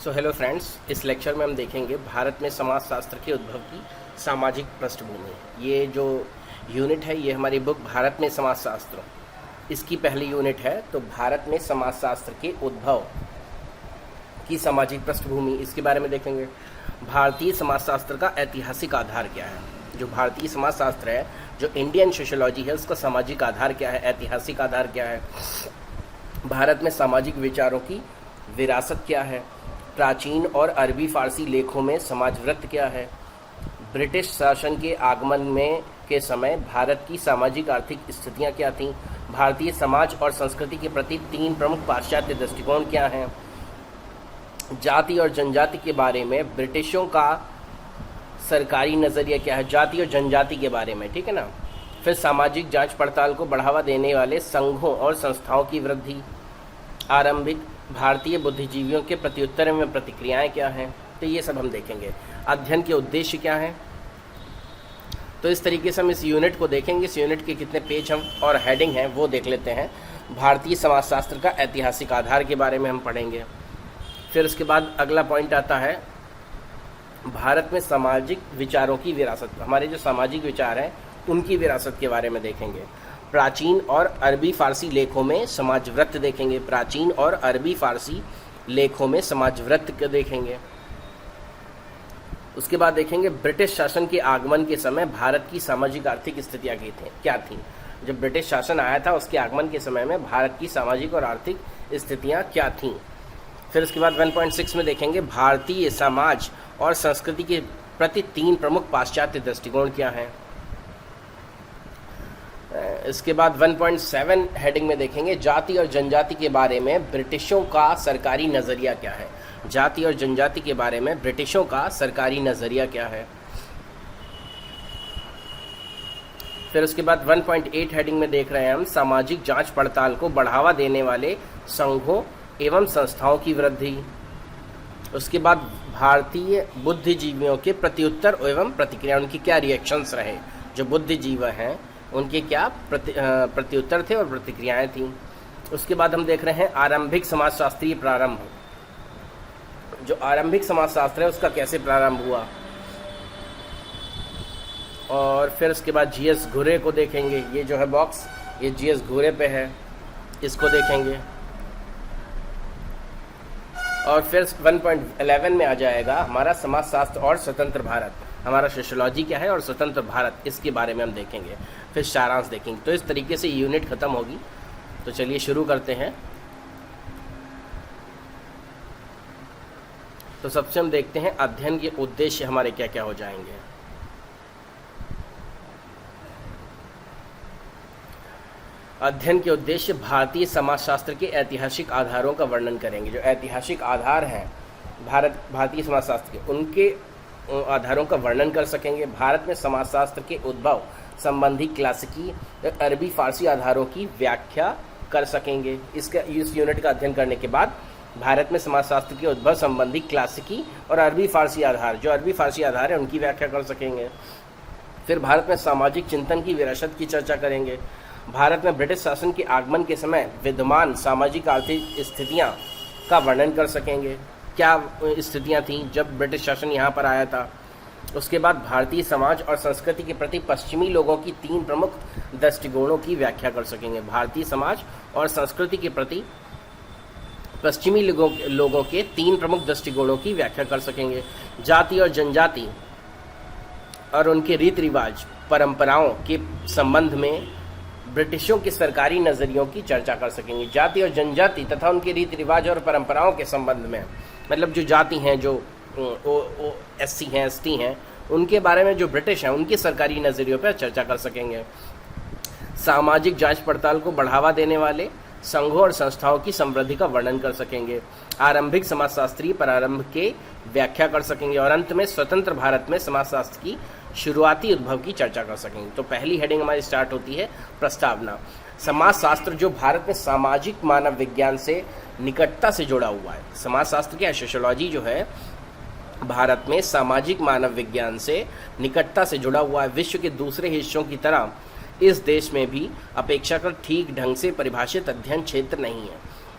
Hello friends, इस lecture में हम देखेंगे भारत में समाजशास्त्र के उद्भव की सामाजिक पृष्ठभूमि। ये जो यूनिट है ये हमारी बुक भारत में समाजशास्त्र, इसकी पहली यूनिट है। तो भारत में समाजशास्त्र के उद्भव की सामाजिक पृष्ठभूमि, इसके बारे में देखेंगे। भारतीय समाजशास्त्र का ऐतिहासिक आधार क्या है? जो भारतीय समाजशास्त्र है, जो इंडियन सोशियोलॉजी है, उसका सामाजिक आधार क्या है, ऐतिहासिक आधार क्या है? भारत में सामाजिक विचारों की विरासत क्या है? प्राचीन और अरबी फारसी लेखों में समाजव्रत क्या है? ब्रिटिश शासन के आगमन में के समय भारत की सामाजिक आर्थिक स्थितियां क्या थीं? भारतीय समाज और संस्कृति के प्रति 3 प्रमुख पाश्चात्य दृष्टिकोण क्या हैं? जाति और जनजाति के बारे में ब्रिटिशों का सरकारी नज़रिया क्या है? जाति और जनजाति के बारे में, ठीक है ना। फिर सामाजिक जांच पड़ताल को बढ़ावा देने वाले संघों और संस्थाओं की वृद्धि। आरंभिक भारतीय बुद्धिजीवियों के प्रत्युत्तर में प्रतिक्रियाएं क्या हैं? तो ये सब हम देखेंगे। अध्ययन के उद्देश्य क्या हैं? तो इस तरीके से हम इस यूनिट को देखेंगे। इस यूनिट के कितने पेज हम और हेडिंग हैं वो देख लेते हैं। भारतीय समाजशास्त्र का ऐतिहासिक आधार के बारे में हम पढ़ेंगे। फिर उसके बाद अगला पॉइंट आता है भारत में सामाजिक विचारों की विरासत। हमारे जो सामाजिक विचार हैं उनकी विरासत के बारे में देखेंगे। प्राचीन और अरबी फारसी लेखों में समाजव्रत देखेंगे। प्राचीन और अरबी फारसी लेखों में समाजव्रत को देखेंगे। उसके बाद देखेंगे ब्रिटिश शासन के आगमन के समय भारत की सामाजिक आर्थिक स्थितियाँ क्या थीं। जब ब्रिटिश शासन आया था उसके आगमन के समय में भारत की सामाजिक और आर्थिक स्थितियाँ क्या थीं। फिर उसके बाद 1.6 में देखेंगे भारतीय समाज और संस्कृति के प्रति 3 प्रमुख पाश्चात्य दृष्टिकोण क्या हैं। इसके बाद 1.7 हेडिंग में देखेंगे जाति और जनजाति के बारे में ब्रिटिशों का सरकारी नज़रिया क्या है। जाति और जनजाति के बारे में ब्रिटिशों का सरकारी नज़रिया क्या है। फिर उसके बाद 1.8 हेडिंग में देख रहे हैं हम सामाजिक जांच पड़ताल को बढ़ावा देने वाले संघों एवं संस्थाओं की वृद्धि। उसके बाद भारतीय बुद्धिजीवियों के प्रत्युत्तर एवं प्रतिक्रिया, उनकी क्या रिएक्शंस रहे। जो बुद्धिजीवी हैं उनके क्या प्रत्युत्तर थे और प्रतिक्रियाएं थीं। उसके बाद हम देख रहे हैं आरंभिक समाजशास्त्रीय प्रारंभ। जो आरंभिक समाजशास्त्र है उसका कैसे प्रारंभ हुआ। और फिर उसके बाद जीएस घुरे को देखेंगे। ये जो है बॉक्स, ये जीएस घुरे पे है, इसको देखेंगे। और फिर 1.11 में आ जाएगा हमारा समाजशास्त्र और स्वतंत्र भारत। हमारा सोशियोलॉजी क्या है और स्वतंत्र भारत, इसके बारे में हम देखेंगे। फिर सारांश देखेंगे। तो इस तरीके से यूनिट ख़त्म होगी। तो चलिए शुरू करते हैं। तो सबसे हम देखते हैं अध्ययन के उद्देश्य हमारे क्या क्या हो जाएंगे। अध्ययन के उद्देश्य भारतीय समाजशास्त्र के ऐतिहासिक आधारों का वर्णन करेंगे। जो ऐतिहासिक आधार हैं भारतीय समाजशास्त्र के, उनके आधारों का वर्णन कर सकेंगे। भारत में समाजशास्त्र के उद्भव संबंधी क्लासिकी अरबी फारसी आधारों की व्याख्या कर सकेंगे। इस यूनिट का अध्ययन करने के बाद भारत में समाजशास्त्र के उद्भव संबंधी क्लासिकी और अरबी फारसी आधार, जो अरबी फारसी आधार है, उनकी व्याख्या कर सकेंगे। फिर भारत में सामाजिक चिंतन की विरासत की चर्चा करेंगे। भारत में ब्रिटिश शासन के आगमन के समय विद्यमान सामाजिक आर्थिक स्थितियाँ का वर्णन कर सकेंगे। क्या स्थितियाँ थीं जब ब्रिटिश शासन यहाँ पर आया था। उसके बाद भारतीय समाज और संस्कृति के प्रति पश्चिमी लोगों की 3 प्रमुख दृष्टिकोणों की व्याख्या कर सकेंगे। भारतीय समाज और संस्कृति के प्रति पश्चिमी लोगों के 3 प्रमुख दृष्टिकोणों की व्याख्या कर सकेंगे। जाति और जनजाति और उनके रीति रिवाज परंपराओं के संबंध में ब्रिटिशों के सरकारी नज़रियों की चर्चा कर सकेंगे। जाति और जनजाति तथा उनके रीति रिवाज और परंपराओं के संबंध में, मतलब जो जाति हैं, जो SC हैं, ST हैं, उनके बारे में जो ब्रिटिश हैं उनके सरकारी नज़रियों पर चर्चा कर सकेंगे। सामाजिक जांच पड़ताल को बढ़ावा देने वाले संघों और संस्थाओं की समृद्धि का वर्णन कर सकेंगे। आरंभिक समाजशास्त्रीय प्रारंभ के व्याख्या कर सकेंगे। और अंत में स्वतंत्र भारत में समाजशास्त्र की शुरुआती उद्भव की चर्चा कर सकेंगे। तो पहली हेडिंग हमारी स्टार्ट होती है प्रस्तावना। समाजशास्त्र जो भारत में सामाजिक मानव विज्ञान से निकटता से जुड़ा हुआ है। समाजशास्त्र क्या है? सोशियोलॉजी जो है भारत में सामाजिक मानव विज्ञान से निकटता से जुड़ा हुआ है। विश्व के दूसरे हिस्सों की तरह इस देश में भी अपेक्षाकृत ठीक ढंग से परिभाषित अध्ययन क्षेत्र नहीं है।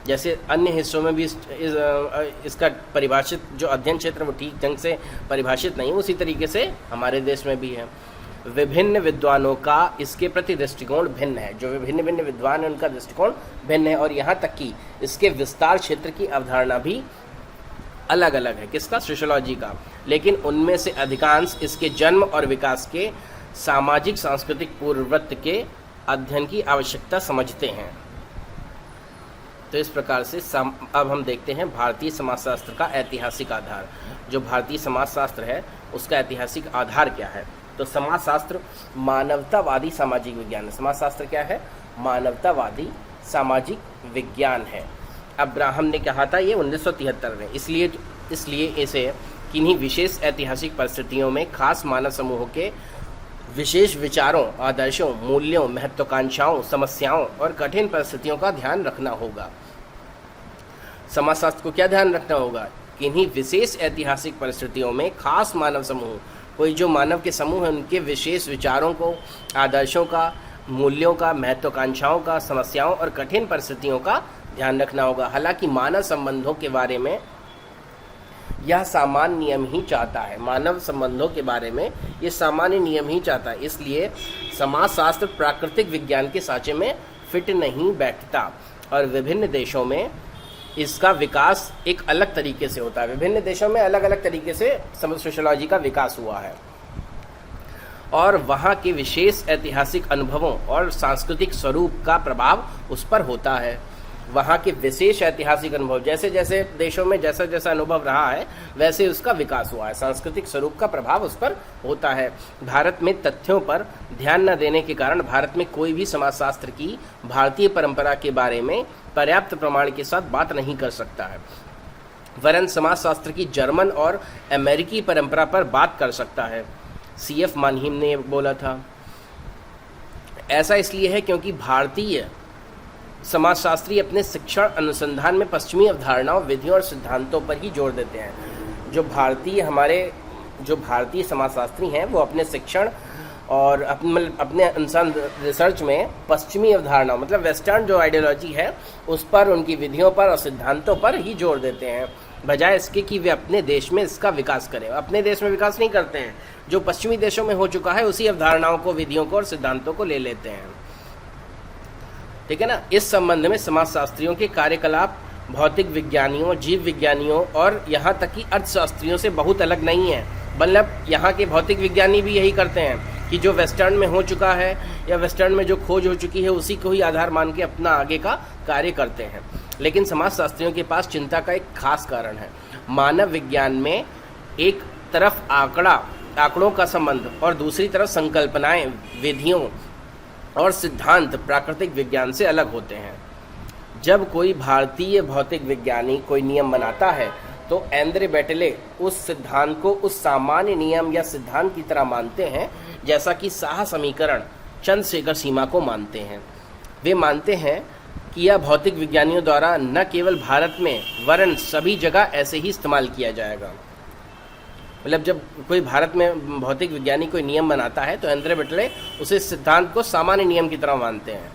जैसे अन्य हिस्सों में भी इसका परिभाषित जो अध्ययन क्षेत्र वो ठीक ढंग से परिभाषित नहीं, उसी तरीके से हमारे देश में भी है। विभिन्न विद्वानों का इसके प्रति दृष्टिकोण भिन्न है, जो विभिन्न भिन्न विद्वान हैं उनका दृष्टिकोण भिन्न है, और यहाँ तक कि इसके विस्तार क्षेत्र की अवधारणा भी अलग अलग है। किसका? सोशियोलॉजी का। लेकिन उनमें से अधिकांश इसके जन्म और विकास के सामाजिक सांस्कृतिक पूर्ववृत्त के अध्ययन की आवश्यकता समझते हैं। तो इस प्रकार से अब हम देखते हैं भारतीय समाजशास्त्र का ऐतिहासिक आधार। जो भारतीय समाजशास्त्र है उसका ऐतिहासिक आधार क्या है? तो समाजशास्त्र मानवतावादी सामाजिक विज्ञान है। समाजशास्त्र क्या है? मानवतावादी सामाजिक विज्ञान है। अब्राहम ने कहा था ये 1973 में, इसलिए इसे किन्हीं विशेष ऐतिहासिक परिस्थितियों में खास मानव समूहों के विशेष विचारों, आदर्शों, मूल्यों, महत्वाकांक्षाओं, समस्याओं और कठिन परिस्थितियों का ध्यान रखना होगा। समाजशास्त्र को क्या ध्यान रखना होगा? किन्हीं विशेष ऐतिहासिक परिस्थितियों में खास मानव समूह, कोई जो मानव के समूह हैं उनके विशेष विचारों को, आदर्शों का, मूल्यों का, महत्वाकांक्षाओं का, समस्याओं और कठिन परिस्थितियों का ध्यान रखना होगा। हालांकि मानव संबंधों के बारे में यह सामान्य नियम ही चाहता है, मानव संबंधों के बारे में ये सामान्य नियम ही चाहता है, इसलिए समाजशास्त्र प्राकृतिक विज्ञान के सांचे में फिट नहीं बैठता और विभिन्न देशों में इसका विकास एक अलग तरीके से होता है। विभिन्न देशों में अलग अलग तरीके से सोशियोलॉजी का विकास हुआ है और वहाँ के विशेष ऐतिहासिक अनुभवों और सांस्कृतिक स्वरूप का प्रभाव उस पर होता है। वहाँ के विशेष ऐतिहासिक अनुभव, जैसे जैसे देशों में जैसा जैसा अनुभव रहा है वैसे उसका विकास हुआ है, सांस्कृतिक स्वरूप का प्रभाव उस पर होता है। भारत में तथ्यों पर ध्यान न देने के कारण भारत में कोई भी समाजशास्त्र की भारतीय परंपरा के बारे में पर्याप्त प्रमाण के साथ बात नहीं कर सकता है, वरन समाजशास्त्र की जर्मन और अमेरिकी परंपरा पर बात कर सकता है। CF मानहीम ने बोला था। ऐसा इसलिए है क्योंकि भारतीय समाजशास्त्री अपने शिक्षण अनुसंधान में पश्चिमी अवधारणाओं, विधियों और सिद्धांतों पर ही जोर देते हैं। जो भारतीय समाजशास्त्री हैं वो अपने शिक्षण और अपने अनुसंधान रिसर्च में पश्चिमी अवधारणाओं मतलब वेस्टर्न जो आइडियोलॉजी है उस पर, उनकी विधियों पर और सिद्धांतों पर ही जोर देते हैं, बजाय इसके कि वे अपने देश में इसका विकास करें। अपने देश में विकास नहीं करते हैं, जो पश्चिमी देशों में हो चुका है उसी अवधारणाओं को, विधियों को और सिद्धांतों को ले लेते हैं। ठीक है ना। इस संबंध में समाजशास्त्रियों के कार्यकलाप भौतिक विज्ञानियों, जीव विज्ञानियों और यहाँ तक कि अर्थशास्त्रियों से बहुत अलग नहीं है। मतलब यहाँ के भौतिक विज्ञानी भी यही करते हैं कि जो वेस्टर्न में हो चुका है या वेस्टर्न में जो खोज हो चुकी है उसी को ही आधार मान के अपना आगे का कार्य करते हैं। लेकिन समाजशास्त्रियों के पास चिंता का एक खास कारण है। मानव विज्ञान में एक तरफ आंकड़ों का संबंध और दूसरी तरफ संकल्पनाएं, विधियों और सिद्धांत प्राकृतिक विज्ञान से अलग होते हैं। जब कोई भारतीय भौतिक विज्ञानी कोई नियम बनाता है तो एंद्रे बेटले उस सिद्धांत को उस सामान्य नियम या सिद्धांत की तरह मानते हैं जैसा कि साहा समीकरण चंद्रशेखर सीमा को मानते हैं। वे मानते हैं कि यह भौतिक विज्ञानियों द्वारा न केवल भारत में वरन सभी जगह ऐसे ही इस्तेमाल किया जाएगा। मतलब जब कोई भारत में भौतिक विज्ञानी कोई नियम बनाता है तो एंद्रे बेटले उसे सिद्धांत को सामान्य नियम की तरह मानते हैं।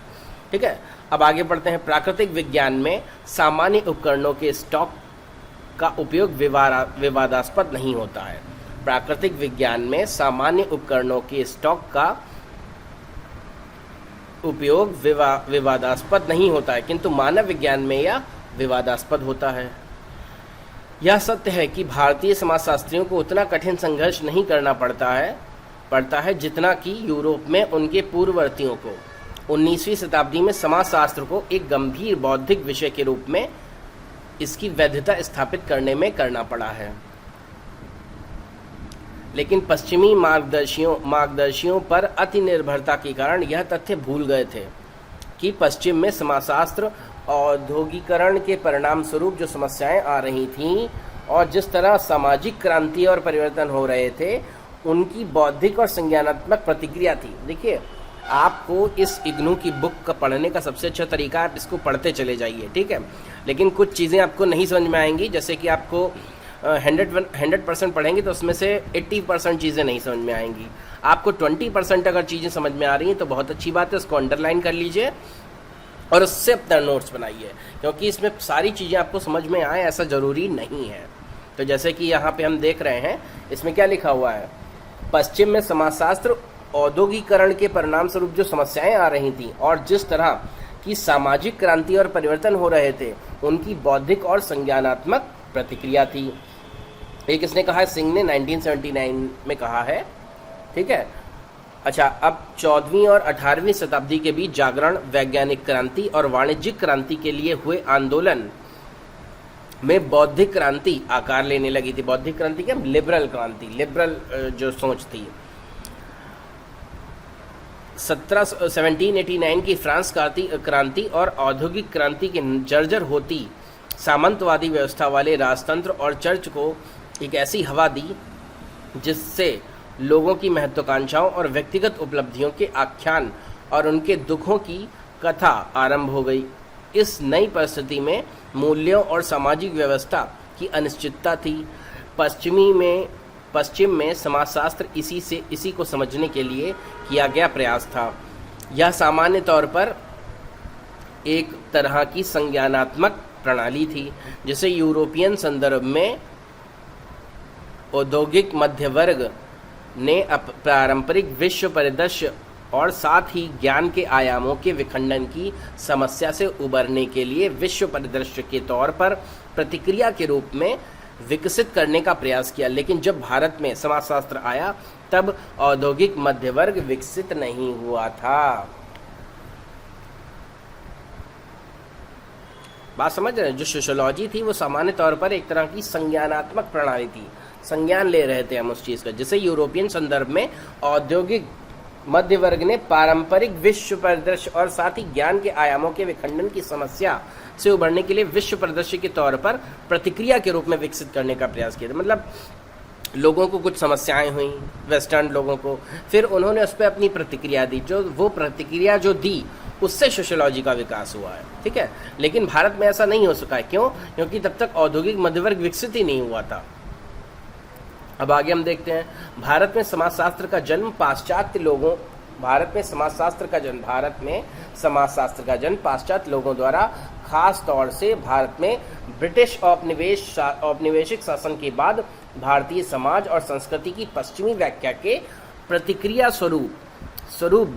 ठीक है, अब आगे बढ़ते हैं। प्राकृतिक विज्ञान में सामान्य उपकरणों के स्टॉक का उपयोग विवादास्पद नहीं होता है। प्राकृतिक विज्ञान में सामान्य उपकरणों के स्टॉक का उपयोग विवादास्पद नहीं होता है, किंतु मानव विज्ञान में यह विवादास्पद होता है। यह सत्य है कि भारतीय समाजशास्त्रियों को उतना कठिन संघर्ष नहीं करना पड़ता है जितना कि यूरोप में उनके पूर्ववर्तियों को 19वीं शताब्दी में समाजशास्त्र को एक गंभीर बौद्धिक विषय के रूप में इसकी वैधता स्थापित करने में करना पड़ा है। लेकिन पश्चिमी मार्गदर्शियों पर अति निर्भरता के कारण यह तथ्य भूल गए थे कि पश्चिम में समाजशास्त्र औद्योगिकरण के परिणाम स्वरूप जो समस्याएं आ रही थीं और जिस तरह सामाजिक क्रांति और परिवर्तन हो रहे थे उनकी बौद्धिक और संज्ञानात्मक प्रतिक्रिया थी। देखिए, आपको इस इग्नू की बुक का पढ़ने का सबसे अच्छा तरीका आप इसको पढ़ते चले जाइए, ठीक है। लेकिन कुछ चीज़ें आपको नहीं समझ में आएंगी, जैसे कि आपको 100% पढ़ेंगे तो उसमें से 80% चीज़ें नहीं समझ में आएंगी। आपको 20% अगर चीज़ें समझ में आ रही हैं तो बहुत अच्छी बात है, उसको अंडरलाइन कर लीजिए और उससे अपना नोट्स बनाइए, क्योंकि इसमें सारी चीज़ें आपको समझ में आए ऐसा ज़रूरी नहीं है। तो जैसे कि यहाँ पे हम देख रहे हैं, इसमें क्या लिखा हुआ है, पश्चिम में समाजशास्त्र औद्योगिकरण के परिणाम स्वरूप जो समस्याएं आ रही थीं और जिस तरह की सामाजिक क्रांति और परिवर्तन हो रहे थे, उनकी बौद्धिक और संज्ञानात्मक प्रतिक्रिया थी। एक इसने कहा है, सिंह ने 1979 में कहा है, ठीक है। अच्छा, अब 14वीं और 18वीं शताब्दी के बीच जागरण, वैज्ञानिक क्रांति और वाणिज्यिक क्रांति के लिए हुए आंदोलन में बौद्धिक क्रांति आकार लेने लगी थी। बौद्धिक क्रांति क्या? लिबरल क्रांति, लिबरल जो सोच थी। 1789 की फ्रांस क्रांति और औद्योगिक क्रांति की जर्जर होती सामंतवादी व्यवस्था वाले राजतंत्र और चर्च को एक ऐसी हवा दी जिससे लोगों की महत्वाकांक्षाओं और व्यक्तिगत उपलब्धियों के आख्यान और उनके दुखों की कथा आरंभ हो गई। इस नई परिस्थिति में मूल्यों और सामाजिक व्यवस्था की अनिश्चितता थी। पश्चिम में समाजशास्त्र इसी को समझने के लिए किया गया प्रयास था। यह सामान्य तौर पर एक तरह की संज्ञानात्मक प्रणाली थी, जिसे यूरोपियन संदर्भ में औद्योगिक मध्य वर्ग ने पारंपरिक विश्व परिदृश्य और साथ ही ज्ञान के आयामों के विखंडन की समस्या से उबरने के लिए विश्व परिदृश्य के तौर पर प्रतिक्रिया के रूप में विकसित करने का प्रयास किया। लेकिन जब भारत में समाजशास्त्र आया तब औद्योगिक मध्य वर्ग विकसित नहीं हुआ था। बात समझ रहे हैं? जो सोशियोलॉजी थी वो सामान्य तौर पर एक तरह की संज्ञानात्मक प्रणाली थी, संज्ञान ले रहे थे हम उस चीज़ का, जिसे यूरोपियन संदर्भ में औद्योगिक मध्य वर्ग ने पारंपरिक विश्व परिदृश्य और साथ ही ज्ञान के आयामों के विखंडन की समस्या से उबरने के लिए विश्व परिदृश्य के तौर पर प्रतिक्रिया के रूप में विकसित करने का प्रयास किया था। मतलब लोगों को कुछ समस्याएं हुई, वेस्टर्न लोगों को, फिर उन्होंने उस पर अपनी प्रतिक्रिया दी, जो वो प्रतिक्रिया जो दी उससे सोशियोलॉजी का विकास हुआ है, ठीक है। लेकिन भारत में ऐसा नहीं हो सका है। क्यों? क्योंकि तब तक औद्योगिक मध्यवर्ग विकसित ही नहीं हुआ था। अब आगे हम देखते हैं, भारत में समाजशास्त्र का जन्म पाश्चात्य लोगों द्वारा खास तौर से भारत में ब्रिटिश औपनिवेशिक शासन के बाद भारतीय समाज और संस्कृति की पश्चिमी व्याख्या के प्रतिक्रिया स्वरूप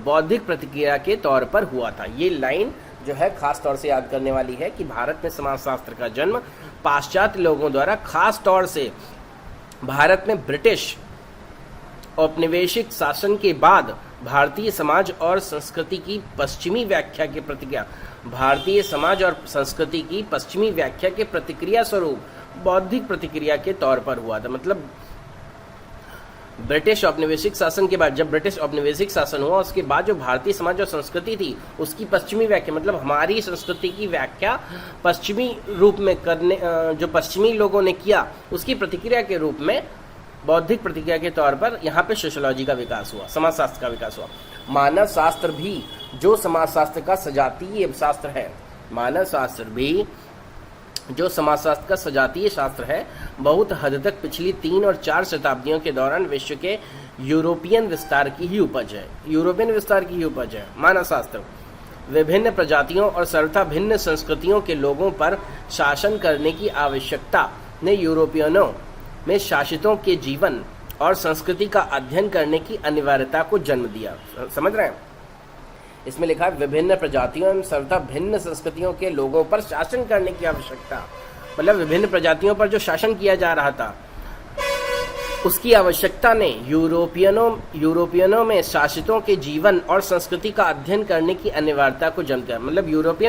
बौद्धिक प्रतिक्रिया के तौर पर हुआ था। ये लाइन जो है खास तौर से याद करने वाली है कि भारत में समाजशास्त्र का जन्म पाश्चात्य लोगों द्वारा खास तौर से भारत में ब्रिटिश औपनिवेशिक शासन के बाद भारतीय समाज और संस्कृति की पश्चिमी व्याख्या के प्रतिक्रिया के प्रतिक्रिया स्वरूप बौद्धिक प्रतिक्रिया के तौर पर हुआ था। मतलब ब्रिटिश औपनिवेशिक शासन के बाद, जब ब्रिटिश औपनिवेशिक शासन हुआ उसके बाद जो भारतीय समाज और संस्कृति थी उसकी पश्चिमी व्याख्या, मतलब हमारी संस्कृति की व्याख्या पश्चिमी रूप में करने जो पश्चिमी लोगों ने किया उसकी प्रतिक्रिया के रूप में बौद्धिक प्रतिक्रिया के तौर पर यहाँ पे सोशियोलॉजी का विकास हुआ, समाजशास्त्र का विकास हुआ। मानव शास्त्र भी जो समाजशास्त्र का सजातीय शास्त्र है, मानव शास्त्र भी जो समाजशास्त्र का सजातीय शास्त्र है, बहुत हद तक पिछली 3 और 4 शताब्दियों के दौरान विश्व के यूरोपियन विस्तार की ही उपज है। मानव शास्त्र विभिन्न प्रजातियों और सर्वथा भिन्न संस्कृतियों के लोगों पर शासन करने की आवश्यकता ने यूरोपियनों में शासितों के जीवन और संस्कृति का अध्ययन करने की अनिवार्यता को जन्म दिया। समझ रहे हैं? इसमें लिखा है विभिन्न प्रजातियों एवं सर्वथा भिन्न संस्कृतियों के लोगों पर शासन करने की आवश्यकता, मतलब विभिन्न प्रजातियों पर जो शासन किया जा रहा था उसकी आवश्यकता ने यूरोपियनों में शासितों के जीवन और संस्कृति का अध्ययन करने की अनिवार्यता को जन्म दिया। मतलब यूरोप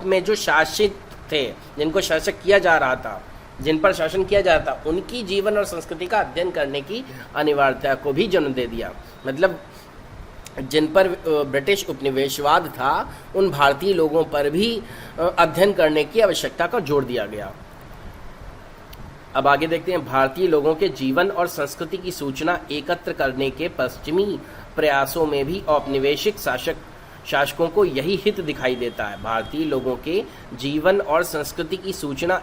में जो शासित थे, जिनको शासक किया जा रहा था, जिन पर शासन किया जा रहा था, उनकी जीवन और संस्कृति का अध्ययन करने की अनिवार्यता को भी जन्म दे दिया। मतलब जिन पर ब्रिटिश उपनिवेशवाद था उन भारतीय लोगों पर भी अध्ययन करने की आवश्यकता का जोर दिया गया। अब आगे देखते हैं, भारतीय लोगों के जीवन और संस्कृति की सूचना एकत्र करने के पश्चिमी प्रयासों में भी औपनिवेशिक शासकों को यही हित दिखाई देता है। भारतीय लोगों के जीवन और संस्कृति की सूचना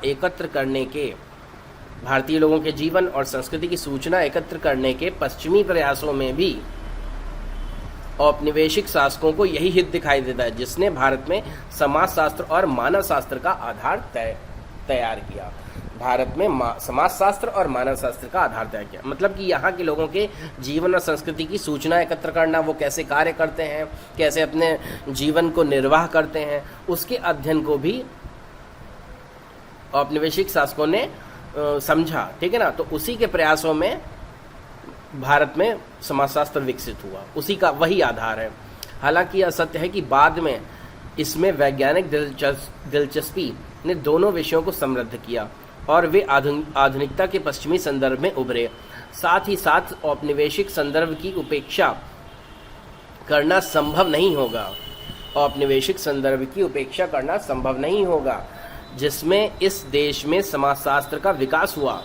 एकत्र करने के पश्चिमी प्रयासों में भी औपनिवेशिक शासकों को यही हित दिखाई देता है जिसने भारत में समाजशास्त्र और मानव शास्त्र का आधार तैयार किया। भारत में समाजशास्त्र और मानव शास्त्र का आधार तैयार किया, मतलब कि यहाँ के लोगों के जीवन और संस्कृति की सूचना एकत्र करना, वो कैसे कार्य करते हैं, कैसे अपने जीवन को निर्वाह करते हैं, उसके अध्ययन को भी औपनिवेशिक शासकों ने समझा। ठीक है ना। तो उसी के प्रयासों में भारत में समाजशास्त्र विकसित हुआ, उसी का वही आधार है। हालांकि यह सत्य है कि बाद में इसमें वैज्ञानिक दिलचस्पी ने दोनों विषयों को समृद्ध किया और वे आधुनिकता के पश्चिमी संदर्भ में उभरे। साथ ही साथ औपनिवेशिक संदर्भ की उपेक्षा करना संभव नहीं होगा। औपनिवेशिक संदर्भ की उपेक्षा करना संभव नहीं होगा जिसमें इस देश में समाजशास्त्र का विकास हुआ।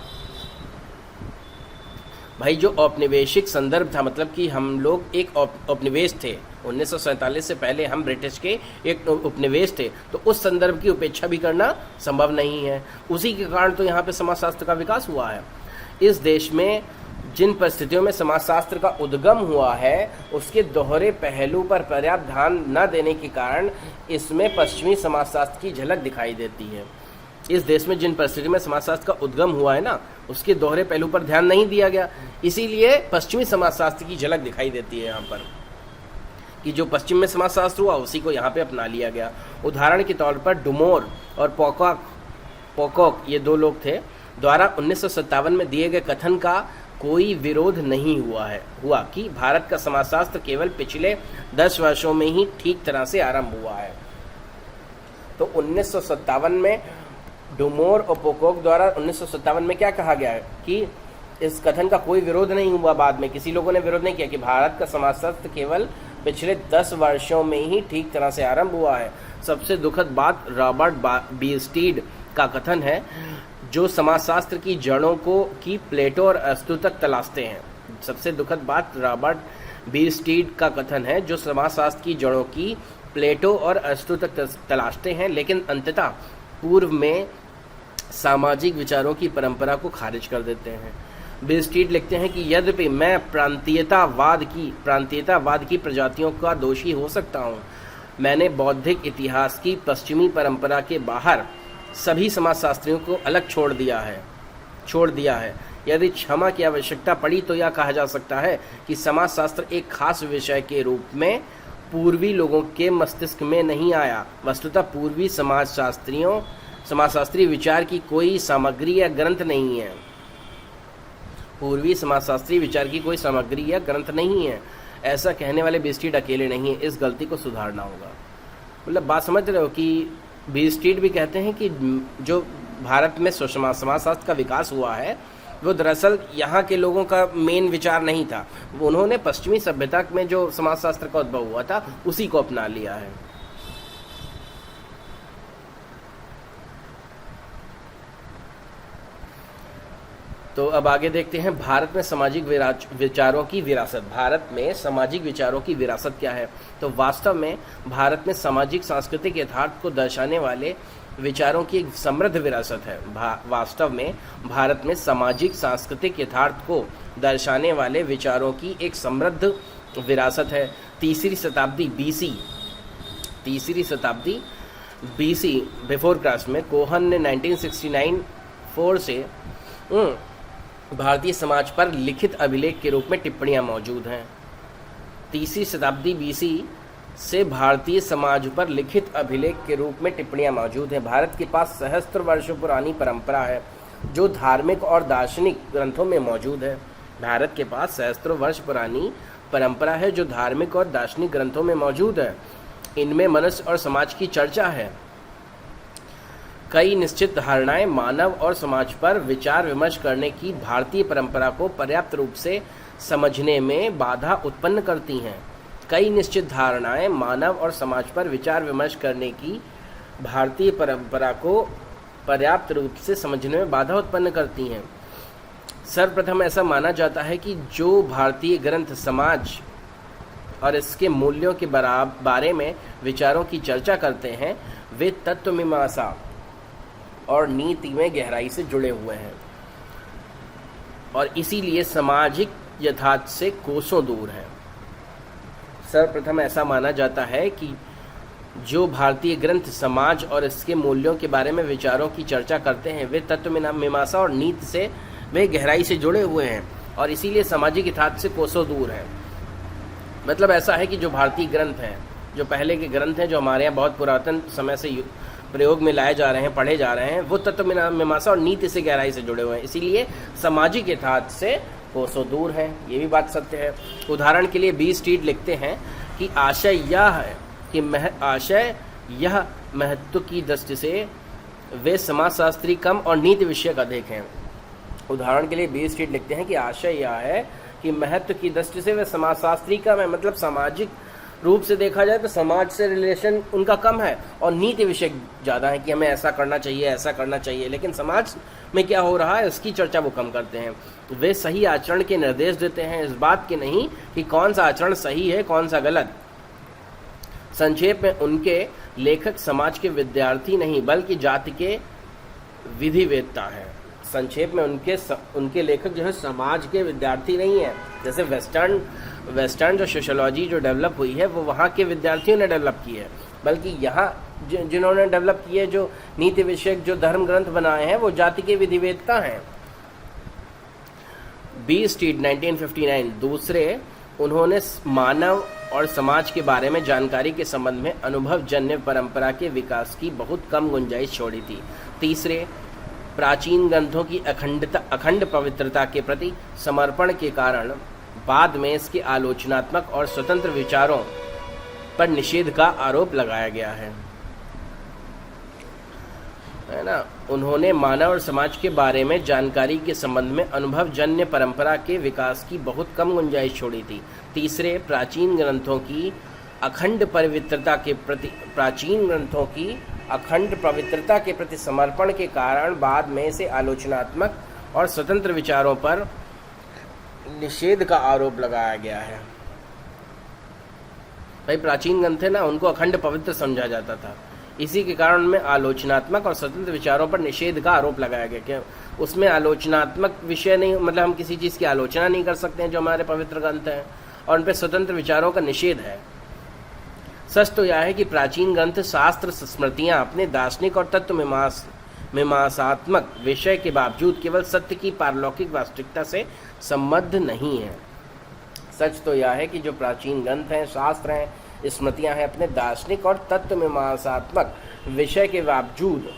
भाई जो औपनिवेशिक संदर्भ था, मतलब कि हम लोग एक उपनिवेश थे, 1947 से पहले हम ब्रिटिश के एक उपनिवेश थे, तो उस संदर्भ की उपेक्षा भी करना संभव नहीं है। उसी के कारण तो यहाँ पे समाजशास्त्र का विकास हुआ है। इस देश में जिन परिस्थितियों में समाजशास्त्र का उद्गम हुआ है उसके दोहरे पहलू पर पर्याप्त ध्यान न देने के कारण इसमें पश्चिमी समाजशास्त्र की झलक दिखाई देती है। इस देश में जिन परिस्थितियों में समाजशास्त्र का उद्गम हुआ है ना, उसके दोहरे पहलू पर ध्यान नहीं दिया गया, इसीलिए पश्चिमी समाजशास्त्र की झलक दिखाई देती है यहाँ पर, कि जो पश्चिम में समाजशास्त्र हुआ उसी को यहाँ पे अपना लिया गया। उदाहरण के तौर पर डुमोर और पोकॉक ये दो लोग थे द्वारा 1957 में दिए गए कथन का कोई विरोध नहीं हुआ कि भारत का समाजशास्त्र केवल पिछले 10 वर्षों में ही ठीक तरह से आरंभ हुआ है। तो 1957 में डुमोर और पोकॉक द्वारा 1957 में क्या कहा गया है कि इस कथन का कोई विरोध नहीं हुआ। बाद में किसी लोगों ने विरोध नहीं किया कि भारत का समाजशास्त्र केवल पिछले 10 वर्षों में ही ठीक तरह से आरंभ हुआ है। सबसे दुखद बात रॉबर्ट बीस्टीड का कथन है, जो समाजशास्त्र की जड़ों की प्लेटो और अरस्तू तक तलाशते हैं। सबसे दुखद बात रॉबर्ट बीस्टीड का कथन है, जो समाजशास्त्र की जड़ों की प्लेटो और अरस्तू तक तलाशते हैं, लेकिन अंततः पूर्व में सामाजिक विचारों की परंपरा को खारिज कर देते हैं। बीस्टीड लिखते हैं कि यद्यपि मैं प्रांतीयतावाद की प्रजातियों का दोषी हो सकता हूँ, मैंने बौद्धिक इतिहास की पश्चिमी परंपरा के बाहर सभी समाजशास्त्रियों को अलग छोड़ दिया है। यदि क्षमा की आवश्यकता पड़ी तो यह कहा जा सकता है कि समाजशास्त्र एक खास विषय के रूप में पूर्वी लोगों के मस्तिष्क में नहीं आया। वस्तुतः पूर्वी समाजशास्त्री विचार की कोई सामग्री या ग्रंथ नहीं है। पूर्वी समाजशास्त्री विचार की कोई सामग्री या ग्रंथ नहीं है। ऐसा कहने वाले बीस्टीड अकेले नहीं है, इस गलती को सुधारना होगा। मतलब बात समझ रहे हो कि बीस्टीड भी कहते हैं कि जो भारत में समाजशास्त्र का विकास हुआ है वो दरअसल यहाँ के लोगों का मेन विचार नहीं था, उन्होंने पश्चिमी सभ्यता में जो समाजशास्त्र का उद्भव हुआ था उसी को अपना लिया है। तो अब आगे देखते हैं भारत में सामाजिक विचारों की विरासत। भारत में सामाजिक विचारों की विरासत क्या है? तो वास्तव में भारत में सामाजिक सांस्कृतिक यथार्थ को दर्शाने वाले विचारों की एक समृद्ध विरासत है। वास्तव में भारत में सामाजिक सांस्कृतिक यथार्थ को दर्शाने वाले विचारों की एक समृद्ध विरासत है। तीसरी शताब्दी बीसी बिफोर क्राइस्ट में कोहन ने 1969 से भारतीय समाज पर लिखित अभिलेख के रूप में टिप्पणियां मौजूद हैं। तीसरी शताब्दी बीसी से भारतीय समाज पर लिखित अभिलेख के रूप में टिप्पणियां मौजूद हैं। भारत के पास सहस्त्र वर्षों पुरानी परंपरा है जो धार्मिक और दार्शनिक ग्रंथों में मौजूद है। भारत के पास सहस्त्रों वर्ष पुरानी परंपरा है जो धार्मिक और दार्शनिक ग्रंथों में मौजूद है। इनमें मनुष्य और समाज की चर्चा है। कई निश्चित धारणाएं मानव और समाज पर विचार विमर्श करने की भारतीय परंपरा को पर्याप्त रूप से समझने में बाधा उत्पन्न करती हैं। कई निश्चित धारणाएं मानव और समाज पर विचार विमर्श करने की भारतीय परंपरा को पर्याप्त रूप से समझने में बाधा उत्पन्न करती हैं। सर्वप्रथम ऐसा माना जाता है कि जो भारतीय ग्रंथ समाज और इसके मूल्यों के बारे में विचारों की चर्चा करते हैं वे तत्वमीमांसा और नीति में गहराई से जुड़े हुए हैं और इसीलिए सामाजिक यथार्थ से कोसों दूर हैं। सर्वप्रथम ऐसा माना जाता है कि जो भारतीय ग्रंथ समाज और इसके मूल्यों के बारे में विचारों की चर्चा करते हैं वे तत्व मीमांसा और नीति से वे गहराई से जुड़े हुए हैं और इसीलिए सामाजिक यथार्थ से कोसों दूर हैं। मतलब ऐसा है कि जो भारतीय ग्रंथ हैं, जो पहले के ग्रंथ हैं, जो हमारे यहाँ बहुत पुरातन समय से प्रयोग में लाए जा रहे हैं, पढ़े जा रहे हैं, वो तत्व मीमांसा और नीति से गहराई से जुड़े हुए हैं, इसीलिए सामाजिक यथार्थ से कोसों दूर है। ये भी बात सत्य है। उदाहरण के लिए बी स्ट्रीट लिखते हैं कि आशय यह है कि महत्व की दृष्टि से वे समाजशास्त्री कम और नीति विषयक अधिक हैं। उदाहरण के लिए बी स्ट्रीट लिखते हैं कि आशय यह है कि महत्व की दृष्टि से वे समाजशास्त्री कम है, मतलब सामाजिक रूप से देखा जाए तो समाज से रिलेशन उनका कम है और नीति विषय ज़्यादा है कि हमें ऐसा करना चाहिए, ऐसा करना चाहिए, लेकिन समाज में क्या हो रहा है इसकी चर्चा वो कम करते हैं। वे सही आचरण के निर्देश देते हैं, इस बात के नहीं कि कौन सा आचरण सही है कौन सा गलत। संक्षेप में उनके लेखक समाज के विद्यार्थी नहीं बल्कि जाति के विधिवेत्ता है। संक्षेप में उनके लेखक जो है समाज के विद्यार्थी नहीं है। जैसे वेस्टर्न जो सोशियोलॉजी जो डेवलप हुई है वो वहाँ के विद्यार्थियों ने डेवलप की है, बल्कि यहाँ जिन्होंने डेवलप किए जो नीति विषयक जो धर्म ग्रंथ बनाए हैं वो जाति के विधिवेत्ता हैं। बी स्ट्रीट 1959 दूसरे, उन्होंने मानव और समाज के बारे में जानकारी के संबंध में अनुभवजन्य परंपरा के विकास की बहुत कम गुंजाइश छोड़ी थी। तीसरे, प्राचीन ग्रंथों की अखंड पवित्रता के प्रति समर्पण के कारण बाद में इसके आलोचनात्मक और स्वतंत्र विचारों पर निषेध का आरोप लगाया गया है ना। उन्होंने मानव और समाज के बारे में जानकारी के संबंध में अनुभवजन्य परंपरा के विकास की बहुत कम गुंजाइश छोड़ी थी। तीसरे, प्राचीन ग्रंथों की अखंड पवित्रता के प्रति समर्पण के कारण बाद में इसे आलोचनात्मक और स्वतंत्र विचारों पर निषेध का आरोप लगाया गया है। भाई प्राचीन ग्रंथ है ना, उनको अखंड पवित्र समझा जाता था, इसी के कारण में आलोचनात्मक और स्वतंत्र विचारों पर निषेध का आरोप लगाया गया कि उसमें आलोचनात्मक विषय नहीं, मतलब हम किसी चीज़ की आलोचना नहीं कर सकते हैं जो हमारे पवित्र ग्रंथ हैं, और उन पर स्वतंत्र विचारों का निषेध है। सच तो यह है कि प्राचीन ग्रंथ शास्त्र स्मृतियाँ अपने दार्शनिक और तत्व मीमांसात्मक विषय के बावजूद केवल सत्य की पारलौकिक वास्तविकता से संबद्ध नहीं है। सच तो यह है कि जो प्राचीन ग्रंथ हैं, शास्त्र हैं, स्मृतियाँ हैं, अपने दार्शनिक और तत्व मीमांसात्मक विषय के बावजूद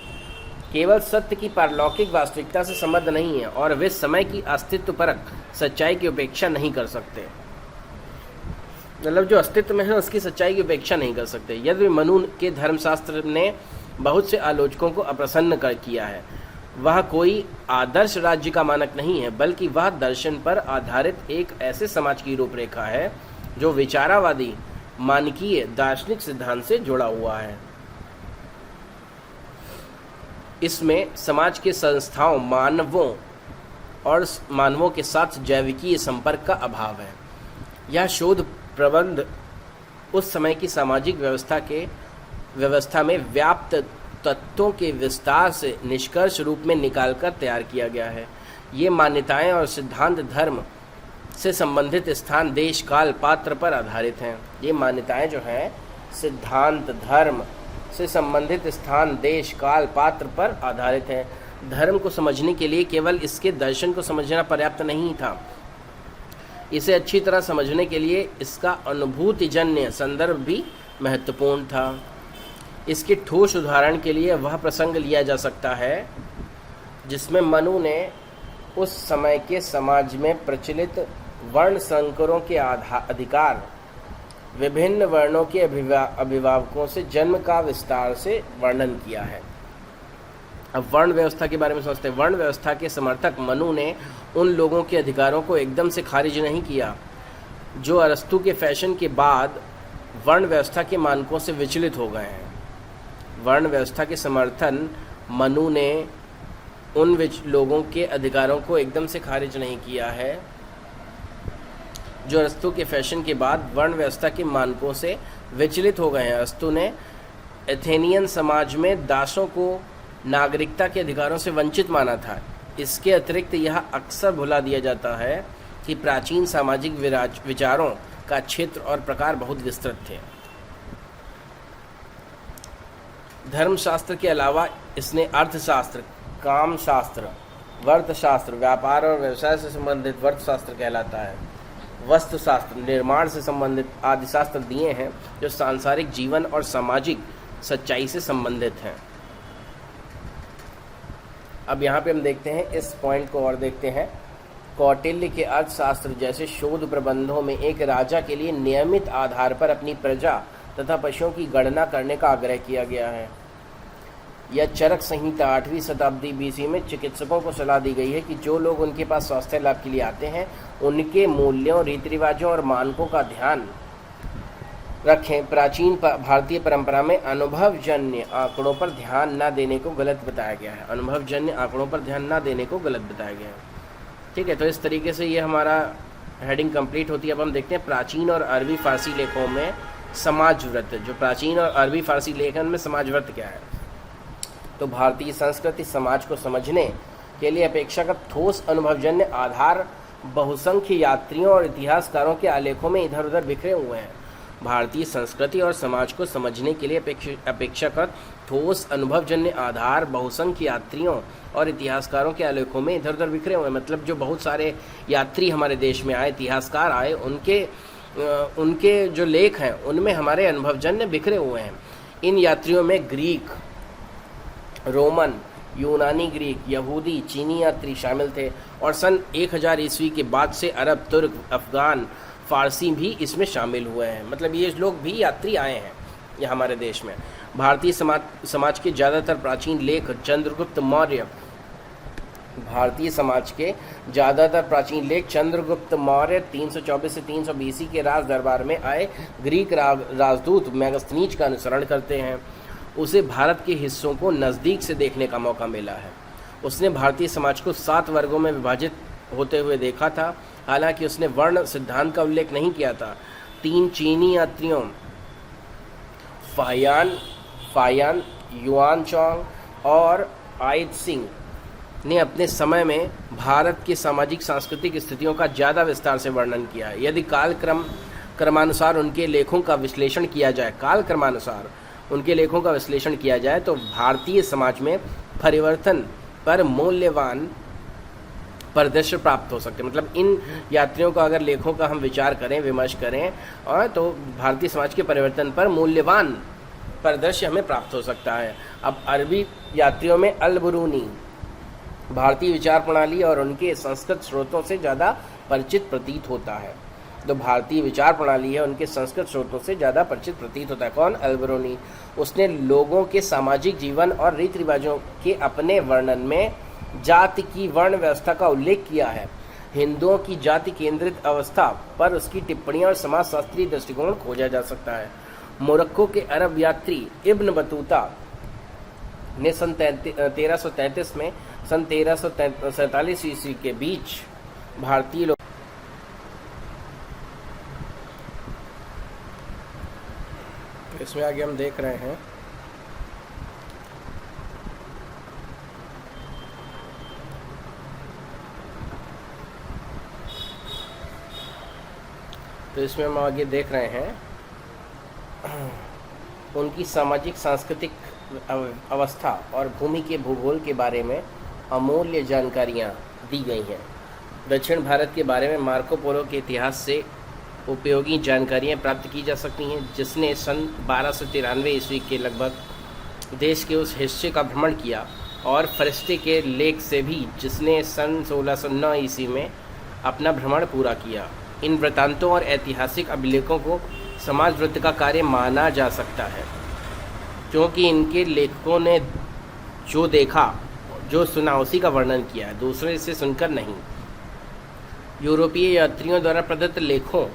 केवल सत्य की पारलौकिक वास्तविकता से संबद्ध नहीं है और वे समय की अस्तित्वपरक सच्चाई की उपेक्षा नहीं कर सकते। मतलब जो अस्तित्व में है उसकी सच्चाई की उपेक्षा नहीं कर सकते। यदि मनु के धर्मशास्त्र ने बहुत से आलोचकों को अप्रसन्न कर किया है, वह कोई आदर्श राज्य का मानक नहीं है, बल्कि वह दर्शन पर आधारित एक ऐसे समाज की रूपरेखा है जो विचारावादी मानकीय दार्शनिक सिद्धांत से जुड़ा हुआ है। इसमें समाज के संस्थाओं, मानवों के साथ जैविकीय संपर्क का अभाव है। यह शोध प्रबंध उस समय की सामाजिक व्यवस्था में व्याप्त तत्वों के विस्तार से निष्कर्ष रूप में निकालकर तैयार किया गया है। ये मान्यताएं और सिद्धांत धर्म से संबंधित स्थान, देश, काल, पात्र पर आधारित हैं। ये मान्यताएं जो हैं सिद्धांत धर्म से संबंधित स्थान, देश, काल, पात्र पर आधारित हैं। धर्म को समझने के लिए केवल इसके दर्शन को समझना पर्याप्त नहीं था, इसे अच्छी तरह समझने के लिए इसका अनुभूतिजन्य संदर्भ भी महत्वपूर्ण था। इसके ठोस उदाहरण के लिए वह प्रसंग लिया जा सकता है जिसमें मनु ने उस समय के समाज में प्रचलित वर्ण संकरों के अधिकार, विभिन्न वर्णों के अभिभावकों से जन्म का विस्तार से वर्णन किया है। अब वर्ण व्यवस्था के बारे में सोचते हैं। वर्ण व्यवस्था के समर्थक मनु ने उन लोगों के अधिकारों को एकदम से खारिज नहीं किया जो अरस्तु के फैशन के बाद वर्ण व्यवस्था के मानकों से विचलित हो गए हैं। वर्ण व्यवस्था के समर्थन मनु ने उन लोगों के अधिकारों को एकदम से खारिज नहीं किया है जो अरस्तु के फैशन के बाद वर्ण व्यवस्था के मानकों से विचलित हो गए हैं। अरस्तु ने एथेनियन समाज में दासों को नागरिकता के अधिकारों से वंचित माना था। इसके अतिरिक्त यह अक्सर भुला दिया जाता है कि प्राचीन सामाजिक विचारों का क्षेत्र और प्रकार बहुत विस्तृत थे। धर्मशास्त्र के अलावा इसने अर्थशास्त्र, कामशास्त्र, वर्थशास्त्र, व्यापार और व्यवसाय से संबंधित वर्थशास्त्र कहलाता है, वस्तुशास्त्र, निर्माण से संबंधित आदि शास्त्र दिए हैं जो सांसारिक जीवन और सामाजिक सच्चाई से संबंधित हैं। अब यहाँ पे हम देखते हैं इस पॉइंट को और देखते हैं। कौटिल्य के अर्थशास्त्र जैसे शोध प्रबंधों में एक राजा के लिए नियमित आधार पर अपनी प्रजा तथा पशुओं की गणना करने का आग्रह किया गया है। यह चरक संहिता 8वीं शताब्दी BC में चिकित्सकों को सलाह दी गई है कि जो लोग उनके पास स्वास्थ्य लाभ के लिए आते हैं उनके मूल्यों, रीति रिवाजों और मानकों का ध्यान रखें। प्राचीन भारतीय परंपरा में अनुभवजन्य आंकड़ों पर ध्यान न देने को गलत बताया गया है। अनुभवजन्य आंकड़ों पर ध्यान न देने को गलत बताया गया है। ठीक है, तो इस तरीके से ये हमारा हेडिंग कंप्लीट होती है। अब हम देखते हैं प्राचीन और अरबी फारसी लेखों में समाज व्रत। जो प्राचीन और अरबी फारसी लेखन में समाज व्रत क्या है, तो भारतीय संस्कृति समाज को समझने के लिए अपेक्षाकृत ठोस अनुभवजन्य आधार बहुसंख्य यात्रियों और इतिहासकारों के आलेखों में इधर उधर बिखरे हुए हैं। भारतीय संस्कृति और समाज को समझने के लिए अपेक्षाकृत ठोस अनुभवजन्य आधार बहुसंख्य यात्रियों और इतिहासकारों के आलेखों में इधर उधर बिखरे हुए हैं। मतलब जो बहुत सारे यात्री हमारे देश में आए, इतिहासकार आए, उनके जो लेख हैं उनमें हमारे अनुभवजन्य बिखरे हुए हैं। इन यात्रियों में ग्रीक, रोमन, यूनानी ग्रीक, यहूदी, चीनी यात्री शामिल थे और सन 1000 ईस्वी के बाद से अरब, तुर्क, अफ़गान, फ़ारसी भी इसमें शामिल हुए हैं। मतलब ये लोग भी यात्री आए हैं ये हमारे देश में। भारतीय समाज के ज़्यादातर प्राचीन लेख चंद्रगुप्त मौर्य, भारतीय समाज के ज़्यादातर प्राचीन लेख चंद्रगुप्त मौर्य 324 से 300 BC के राज दरबार में आए ग्रीक राजदूत मेगास्थनीज का अनुसरण करते हैं। उसे भारत के हिस्सों को नज़दीक से देखने का मौका मिला है। उसने भारतीय समाज को 7 वर्गों में विभाजित होते हुए देखा था, हालांकि उसने वर्ण सिद्धांत का उल्लेख नहीं किया था। 3 चीनी यात्रियों फायान, युआनचोंग और आयत सिंह ने अपने समय में भारत की सामाजिक सांस्कृतिक स्थितियों का ज़्यादा विस्तार से वर्णन किया है। यदि क्रमानुसार उनके लेखों का विश्लेषण किया जाए, तो भारतीय समाज में परिवर्तन पर मूल्यवान परिदृश्य प्राप्त हो सकते हैं। मतलब इन यात्रियों का अगर लेखों का हम विचार करें, विमर्श करें, और तो भारतीय समाज के परिवर्तन पर मूल्यवान परिदृश्य हमें प्राप्त हो सकता है। अब अरबी यात्रियों में अल-बरूनी भारतीय विचार प्रणाली और उनके संस्कृत स्रोतों से ज़्यादा परिचित प्रतीत होता है। तो भारतीय विचार प्रणाली है, उनके संस्कृत स्रोतों से ज़्यादा परिचित प्रतीत होता है। कौन? अल-बरूनी। उसने लोगों के सामाजिक जीवन और रीति रिवाजों के अपने वर्णन में जाति की वर्ण व्यवस्था का उल्लेख किया है। हिंदुओं की जाति केंद्रित अवस्था पर उसकी टिप्पणियां और समाजशास्त्रीय दृष्टिकोण खोजा जा सकता है। मोरक्को के अरब यात्री इब्न बतूता ने सन 1333 में सन 1347 ईस्वी के बीच भारतीय लोग इसमें आगे हम देख रहे हैं उनकी सामाजिक सांस्कृतिक अवस्था और भूमि के भूगोल के बारे में अमूल्य जानकारियाँ दी गई हैं। दक्षिण भारत के बारे में मार्को पोलो के इतिहास से उपयोगी जानकारियाँ प्राप्त की जा सकती हैं, जिसने सन 1293 ईस्वी के लगभग देश के उस हिस्से का भ्रमण किया, और फरिश्ते के लेख से भी, जिसने सन 1609 ईस्वी में अपना भ्रमण पूरा किया। इन वृत्तांतों और ऐतिहासिक अभिलेखों को समाज वृत्त का कार्य माना जा सकता है, क्योंकि इनके लेखकों ने जो देखा, जो सुना, उसी का वर्णन किया है, दूसरे से सुनकर नहीं। यूरोपीय यात्रियों द्वारा प्रदत्त लेखों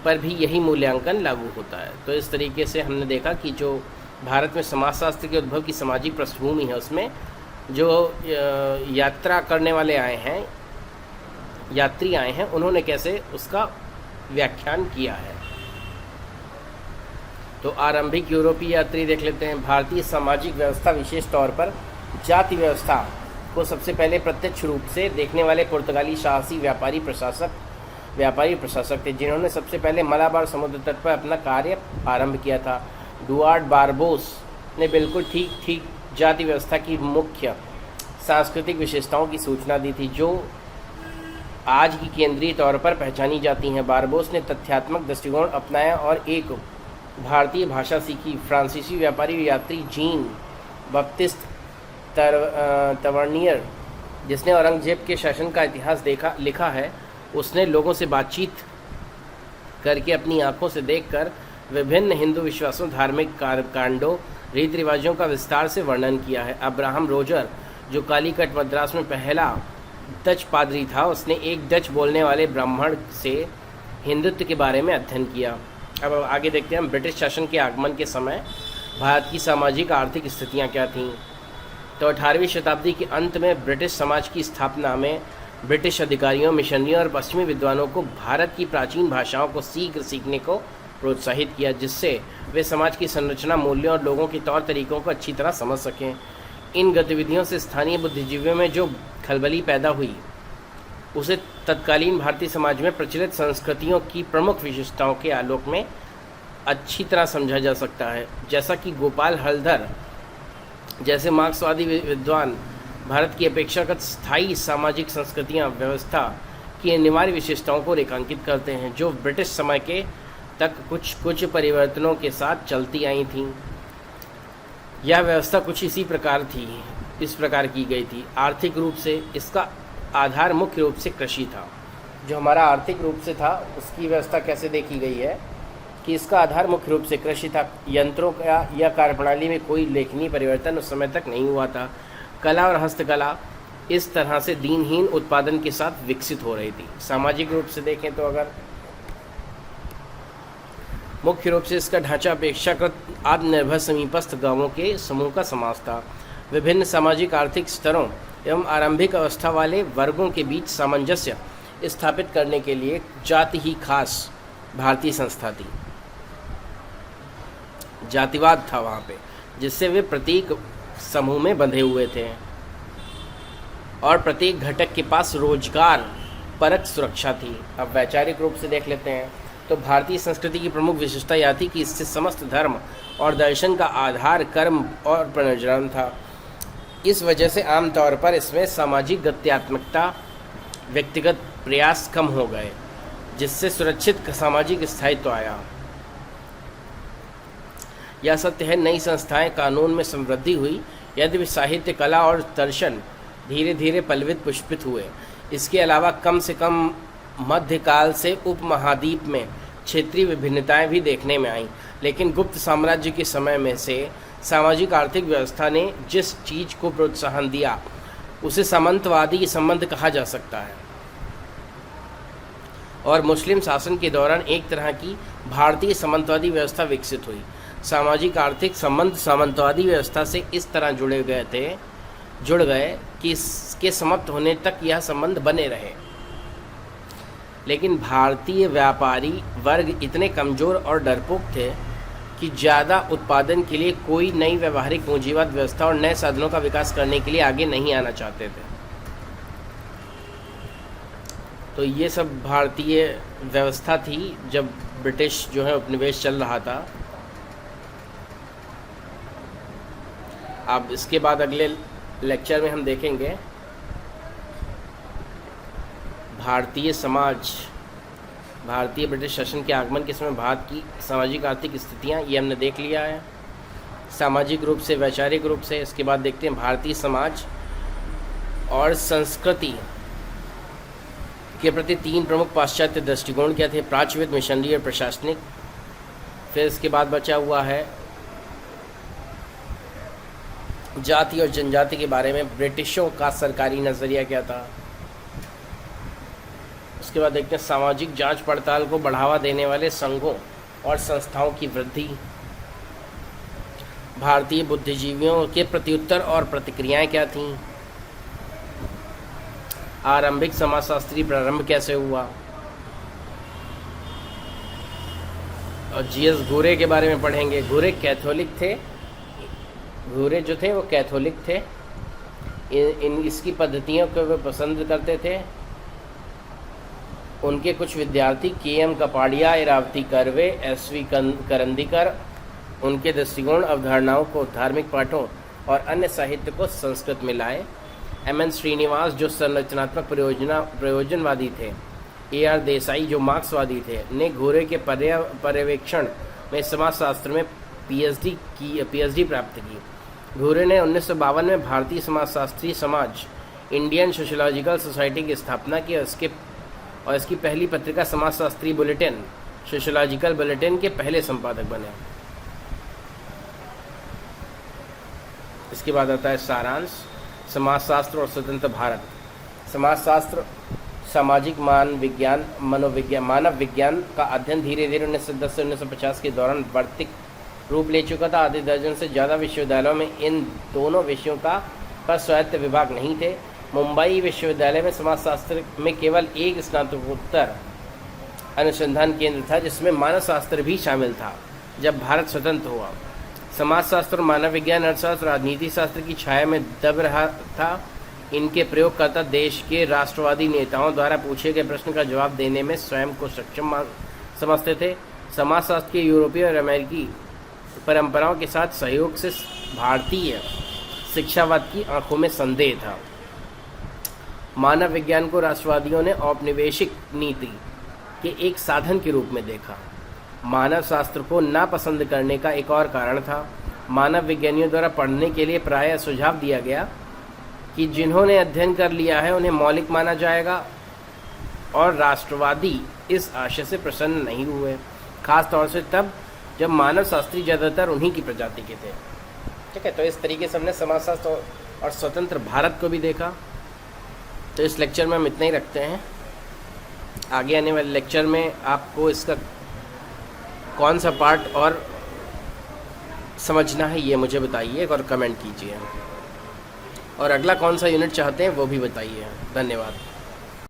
पर भी यही मूल्यांकन लागू होता है। तो इस तरीके से हमने देखा कि जो भारत में समाजशास्त्र के उद्भव की सामाजिक पृष्ठभूमि है, उसमें जो यात्रा करने वाले आए हैं, यात्री आए हैं, उन्होंने कैसे उसका व्याख्यान किया है। तो आरंभिक यूरोपीय यात्री देख लेते हैं। भारतीय सामाजिक व्यवस्था, विशेष तौर पर जाति व्यवस्था को सबसे पहले प्रत्यक्ष रूप से देखने वाले पुर्तगाली साहसी व्यापारी प्रशासक व्यापारी प्रशासक थे जिन्होंने सबसे पहले मलाबार समुद्र तट पर अपना कार्य आरंभ किया था। डुआर्ट बारबोस ने बिल्कुल ठीक जाति व्यवस्था की मुख्य सांस्कृतिक विशेषताओं की सूचना दी थी जो आज की केंद्रीय तौर पर पहचानी जाती हैं। बारबोस ने तथ्यात्मक दृष्टिकोण अपनाया और एक भारतीय भाषा सीखी। फ्रांसीसी व्यापारी यात्री जीन बप्तिस्ट तवर्नियर, जिसने औरंगजेब के शासन का इतिहास लिखा है, उसने लोगों से बातचीत करके अपनी आंखों से देखकर विभिन्न हिंदू विश्वासों, धार्मिक कांडों, रीति रिवाजों का विस्तार से वर्णन किया है। अब्राहम रोजर, जो कालीकट मद्रास में पहला डच पादरी था, उसने एक डच बोलने वाले ब्राह्मण से हिंदुत्व के बारे में अध्ययन किया। अब आगे देखते हैं हम ब्रिटिश शासन के आगमन के समय भारत की सामाजिक आर्थिक स्थितियां क्या थीं। तो 18वीं शताब्दी के अंत में ब्रिटिश समाज की स्थापना में ब्रिटिश अधिकारियों, मिशनरियों और पश्चिमी विद्वानों को भारत की प्राचीन भाषाओं को शीघ्र सीखने को प्रोत्साहित किया, जिससे वे समाज की संरचना, मूल्यों और लोगों के तौर तरीकों को अच्छी तरह समझ सकें। इन गतिविधियों से स्थानीय बुद्धिजीवियों में जो खलबली पैदा हुई उसे तत्कालीन भारतीय समाज में प्रचलित संस्कृतियों की प्रमुख विशेषताओं के आलोक में अच्छी तरह समझा जा सकता है। जैसा कि गोपाल हलधर जैसे मार्क्सवादी विद्वान भारत की अपेक्षाकृत स्थायी सामाजिक संस्कृतियां व्यवस्था की अनिवार्य विशेषताओं को रेखांकित करते हैं, जो ब्रिटिश समय के तक कुछ परिवर्तनों के साथ चलती आई थीं। यह व्यवस्था कुछ इस प्रकार की गई थी। आर्थिक रूप से इसका आधार मुख्य रूप से कृषि था। जो हमारा आर्थिक रूप से था उसकी व्यवस्था कैसे देखी गई है कि इसका आधार मुख्य रूप से कृषि था। यंत्रों का या कार्यप्रणाली में कोई लेखनीय परिवर्तन उस समय तक नहीं हुआ था। कला और हस्तकला इस तरह से दिनहीन उत्पादन के साथ विकसित हो रही थी। सामाजिक रूप से देखें तो अगर मुख्य रूप से इसका ढांचा अपेक्षाकृत आत्मनिर्भर समीपस्थ गांवों के समूह का समाज था। विभिन्न सामाजिक आर्थिक स्तरों एवं आरंभिक अवस्था वाले वर्गों के बीच सामंजस्य स्थापित करने के लिए जाति ही खास भारतीय संस्था थी। जातिवाद था वहाँ पे, जिससे वे प्रत्येक समूह में बंधे हुए थे और प्रत्येक घटक के पास रोजगार परक सुरक्षा थी। अब वैचारिक रूप से देख लेते हैं तो भारतीय संस्कृति की प्रमुख विशेषता यह थी कि इससे समस्त धर्म और दर्शन का आधार कर्म और पुनर्जन्म था। इस वजह से आमतौर पर इसमें सामाजिक गत्यात्मकता, व्यक्तिगत प्रयास कम हो गए, जिससे सुरक्षित सामाजिक स्थायित्व आया। यह सत्य है, नई संस्थाएं कानून में समृद्धि हुई, यद्यपि साहित्य, कला और दर्शन धीरे धीरे पल्वित पुष्पित हुए। इसके अलावा कम से कम मध्यकाल से उपमहाद्वीप में क्षेत्रीय विभिन्नताएं भी देखने में आईं। लेकिन गुप्त साम्राज्य के समय में से सामाजिक आर्थिक व्यवस्था ने जिस चीज़ को प्रोत्साहन दिया उसे सामंतवादी संबंध कहा जा सकता है, और मुस्लिम शासन के दौरान एक तरह की भारतीय सामंतवादी व्यवस्था विकसित हुई। सामाजिक आर्थिक संबंध सामंतवादी व्यवस्था से इस तरह जुड़ गए कि इसके समाप्त होने तक यह संबंध बने रहे। लेकिन भारतीय व्यापारी वर्ग इतने कमज़ोर और डरपोक थे कि ज़्यादा उत्पादन के लिए कोई नई व्यवहारिक पूंजीवाद व्यवस्था और नए साधनों का विकास करने के लिए आगे नहीं आना चाहते थे। तो ये सब भारतीय व्यवस्था थी जब ब्रिटिश जो है उपनिवेश चल रहा था। अब इसके बाद अगले लेक्चर में हम देखेंगे भारतीय समाज, भारतीय ब्रिटिश शासन के आगमन के समय भारत की सामाजिक आर्थिक स्थितियाँ, ये हमने देख लिया है सामाजिक रूप से, वैचारिक रूप से। इसके बाद देखते हैं भारतीय समाज और संस्कृति के प्रति तीन प्रमुख पाश्चात्य दृष्टिकोण क्या थे: प्राच्यविद, मिशनरी और प्रशासनिक। फिर इसके बाद बचा हुआ है जाति और जनजाति के बारे में ब्रिटिशों का सरकारी नज़रिया क्या था। उसके बाद देखते हैं सामाजिक जांच पड़ताल को बढ़ावा देने वाले संघों और संस्थाओं की वृद्धि, भारतीय बुद्धिजीवियों के प्रत्युत्तर और प्रतिक्रियाएं क्या थीं, आरंभिक समाजशास्त्री प्रारंभ कैसे हुआ, और जीएस घुरे के बारे में पढ़ेंगे। घुरे कैथोलिक थे, घुरे जो थे वो कैथोलिक थे। इसकी पद्धतियों को वे पसंद करते थे उनके कुछ विद्यार्थी के.एम. कपाड़िया, इरावती कर्वे, एस.वी. करंदीकर उनके दृष्टिकोण, अवधारणाओं को धार्मिक पाठों और अन्य साहित्य को संस्कृत में लाए। एम.एन. श्रीनिवास जो संरचनात्मक प्रयोजनवादी थे, ए.आर. देसाई जो मार्क्सवादी थे, ने घूरे के पर्यवेक्षण में समाजशास्त्र में पीएचडी प्राप्त की। घूरे ने 1952 में भारतीय समाजशास्त्री समाज इंडियन सोशियोलॉजिकल सोसाइटी की स्थापना की और इसकी पहली पत्रिका समाजशास्त्री बुलेटिन सोशियोलॉजिकल बुलेटिन के पहले संपादक बने। इसके बाद आता है सारांश। समाजशास्त्र और स्वतंत्र भारत। समाजशास्त्र सामाजिक मानव विज्ञान का अध्ययन धीरे धीरे 1910 से 1950 के दौरान वर्तिक रूप ले चुका था। आधे दर्जन से ज़्यादा विश्वविद्यालयों में इन दोनों विषयों पर स्वायत्त विभाग नहीं थे। मुंबई विश्वविद्यालय में समाजशास्त्र में केवल एक स्नातकोत्तर अनुसंधान केंद्र था जिसमें मानव शास्त्र भी शामिल था। जब भारत स्वतंत्र हुआ, समाजशास्त्र और मानव विज्ञान, अर्थशास्त्र, राजनीति शास्त्र की छाया में दब रहा था। इनके प्रयोगकर्ता देश के राष्ट्रवादी नेताओं द्वारा पूछे गए प्रश्न का जवाब देने में स्वयं को सक्षम समझते थे। समाजशास्त्र के यूरोपीय और अमेरिकी परंपराओं के साथ सहयोग से भारतीय शिक्षावाद की आंखों में संदेह था। मानव विज्ञान को राष्ट्रवादियों ने औपनिवेशिक नीति के एक साधन के रूप में देखा। मानव शास्त्र को नापसंद करने का एक और कारण था। मानव विज्ञानियों द्वारा पढ़ने के लिए प्रायः सुझाव दिया गया कि जिन्होंने अध्ययन कर लिया है उन्हें मौलिक माना जाएगा, और राष्ट्रवादी इस आशय से प्रसन्न नहीं हुए, खास तौर से तब जब मानव शास्त्री ज़्यादातर उन्हीं की प्रजाति के थे। ठीक है, तो इस तरीके से हमने समाजशास्त्र और स्वतंत्र भारत को भी देखा। तो इस लेक्चर में हम इतना ही रखते हैं। आगे आने वाले लेक्चर में आपको इसका कौन सा पार्ट और समझना है ये मुझे बताइए और कमेंट कीजिए, और अगला कौन सा यूनिट चाहते हैं वो भी बताइए। धन्यवाद।